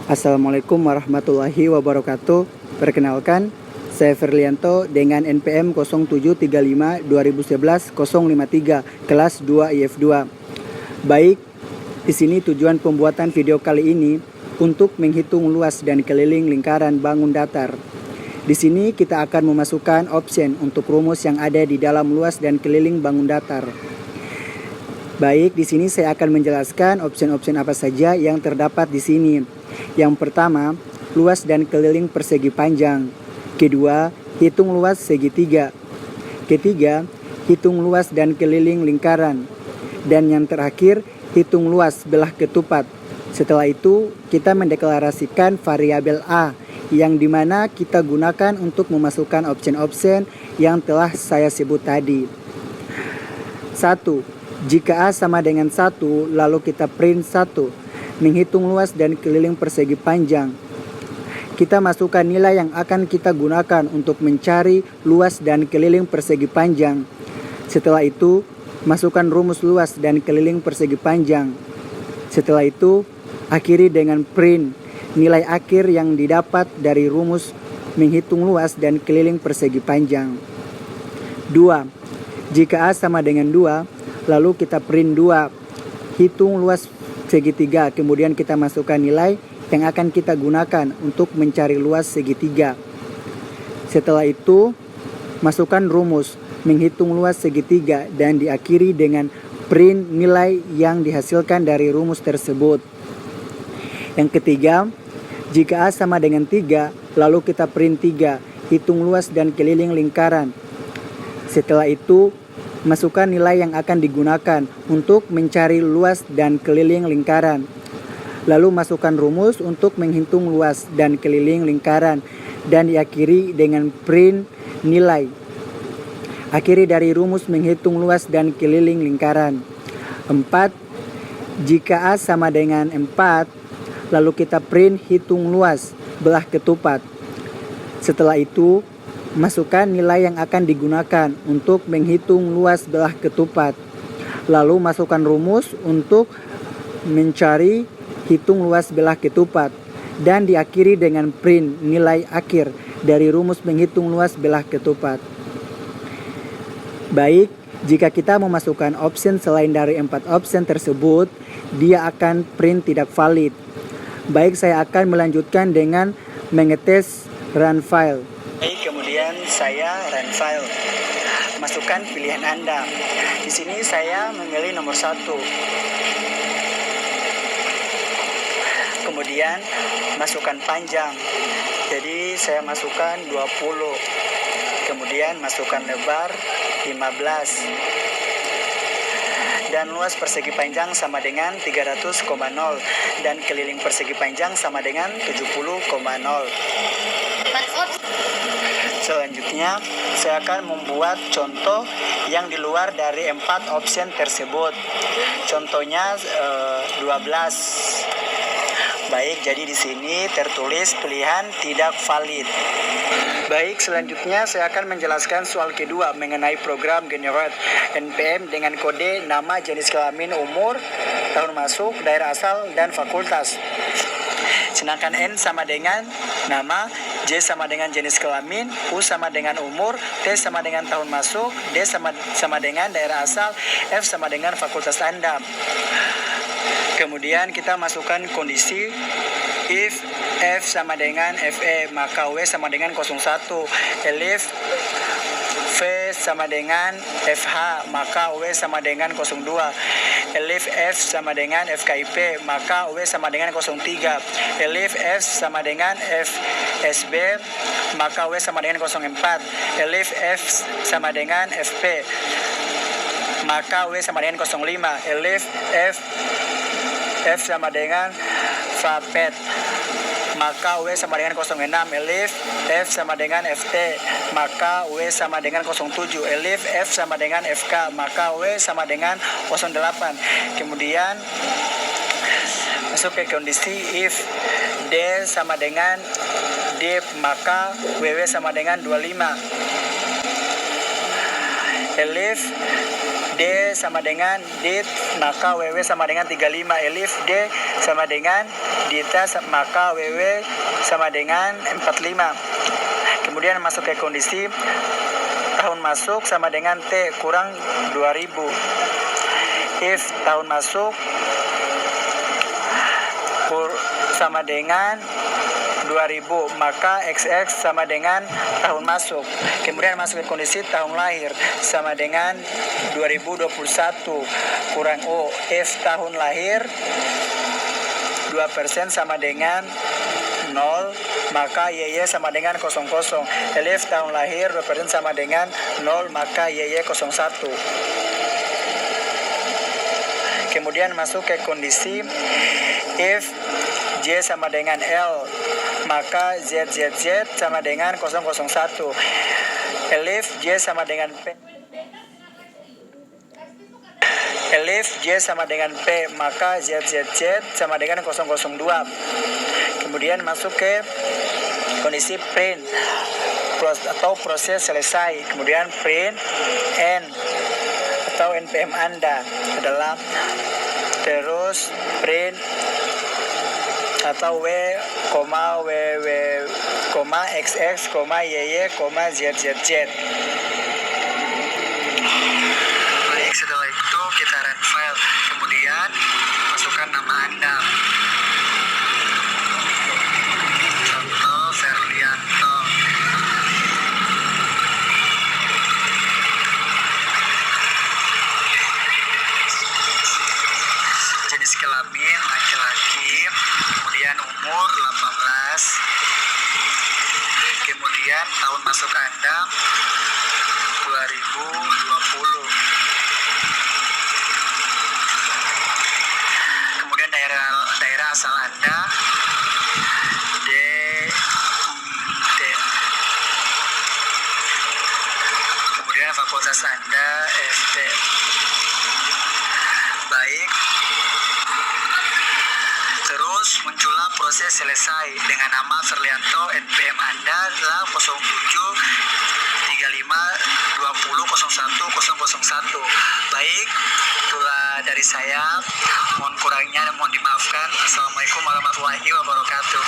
Assalamualaikum warahmatullahi wabarakatuh. Perkenalkan, saya Ferlianto dengan NPM 0735 2011 053 kelas 2 IF2. Baik, di sini tujuan pembuatan video kali ini untuk menghitung luas dan keliling lingkaran bangun datar. Di sini kita akan memasukkan option untuk rumus yang ada di dalam luas dan keliling bangun datar. Baik, di sini saya akan menjelaskan option-option apa saja yang terdapat di sini. Yang pertama, luas dan keliling persegi panjang. Kedua, hitung luas segitiga. Ketiga, hitung luas dan keliling lingkaran. Dan yang terakhir, hitung luas belah ketupat. Setelah itu, kita mendeklarasikan variabel A yang dimana kita gunakan untuk memasukkan option-option yang telah saya sebut tadi. 1. Jika A sama dengan 1, lalu kita print 1. Menghitung luas dan keliling persegi panjang. Kita masukkan nilai yang akan kita gunakan untuk mencari luas dan keliling persegi panjang. Setelah itu, masukkan rumus luas dan keliling persegi panjang. Setelah itu, akhiri dengan print nilai akhir yang didapat dari rumus menghitung luas dan keliling persegi panjang. 2. Jika A sama dengan 2, lalu kita print 2, hitung luas segitiga, kemudian kita masukkan nilai yang akan kita gunakan untuk mencari luas segitiga. Setelah itu, masukkan rumus menghitung luas segitiga dan diakhiri dengan print nilai yang dihasilkan dari rumus tersebut. Yang ketiga, jika A sama dengan 3, lalu kita print 3, hitung luas dan keliling lingkaran. Setelah itu, masukkan nilai yang akan digunakan untuk mencari luas dan keliling lingkaran. Lalu masukkan rumus untuk menghitung luas dan keliling lingkaran dan diakhiri dengan print nilai. Akhiri dari rumus menghitung luas dan keliling lingkaran. 4. Jika A sama dengan 4, lalu kita print hitung luas belah ketupat. Setelah itu, masukkan nilai yang akan digunakan untuk menghitung luas belah ketupat. Lalu masukkan rumus untuk mencari hitung luas belah ketupat dan diakhiri dengan print nilai akhir dari rumus menghitung luas belah ketupat. Baik, jika kita memasukkan option selain dari 4 option tersebut, dia akan print tidak valid. Baik, saya akan melanjutkan dengan mengetes run file. Baik, kemudian saya run file. Masukkan pilihan Anda. Di sini saya memilih nomor 1. Kemudian masukkan panjang. Jadi saya masukkan 20. Kemudian masukkan lebar 15. Dan luas persegi panjang sama dengan 300,0 dan keliling persegi panjang sama dengan 70,0. Selanjutnya, saya akan membuat contoh yang di luar dari 4 option tersebut. Contohnya 12. Baik, jadi di sini tertulis pilihan tidak valid. Baik, selanjutnya saya akan menjelaskan soal kedua mengenai program generate NPM dengan kode nama, jenis kelamin, umur, tahun masuk, daerah asal, dan fakultas. Sedangkan N sama dengan nama, J sama dengan jenis kelamin, U sama dengan umur, T sama dengan tahun masuk, D sama dengan daerah asal, F sama dengan fakultas Anda. Kemudian kita masukkan kondisi if F sama dengan FE, maka W sama dengan 01. Elif V sama dengan FH, maka W sama dengan 02. Elif F sama dengan FKIP, maka W sama dengan 03. Elif F sama dengan FSB, maka W sama dengan 04. Elif F sama dengan FP, maka W sama dengan 05. Elif F sama dengan FAPET, maka W sama dengan 06. Elif F sama dengan FT, maka W sama dengan 07. Elif F sama dengan FK, maka W sama dengan 08. Kemudian masuk ke kondisi if D sama dengan DIP, maka WW sama dengan 25. Elif D sama dengan Dit, maka WW sama dengan 35. Elif D sama dengan Dita, maka WW sama dengan 45. Kemudian masuk ke kondisi tahun masuk sama dengan T kurang 2000. If tahun masuk sama dengan 2000, maka XX sama dengan tahun masuk. Kemudian masuk ke kondisi tahun lahir sama dengan 2021 kurang O. If tahun lahir 2% sama dengan 0, maka YY sama dengan 00. Elif tahun lahir 2% sama dengan 0, maka YY 01. Kemudian masuk ke kondisi if J sama dengan L, maka ZZZ sama dengan 001. Elif J sama dengan P. Elif J sama dengan P, maka ZZZ sama dengan 002. Kemudian masuk ke kondisi print atau proses selesai. Kemudian print N atau NPM Anda adalah terus print atau W, WW, XX, YY, ZZZ. Baik, setelah itu kita run file. Kemudian masukkan nama Anda. Contoh Ferlianto. Jenis kelamin laki-laki. Kemudian umur 18. Kemudian tahun masuk Anda 2020. Kemudian daerah asal Anda D. Kemudian fakultas Anda FT. Baik. Terus muncullah proses selesai dengan nama Ferlianto. NPM Anda adalah 0735200101. Baik, itulah dari saya. Mohon kurangnya dan mohon dimaafkan. Assalamualaikum warahmatullahi wabarakatuh.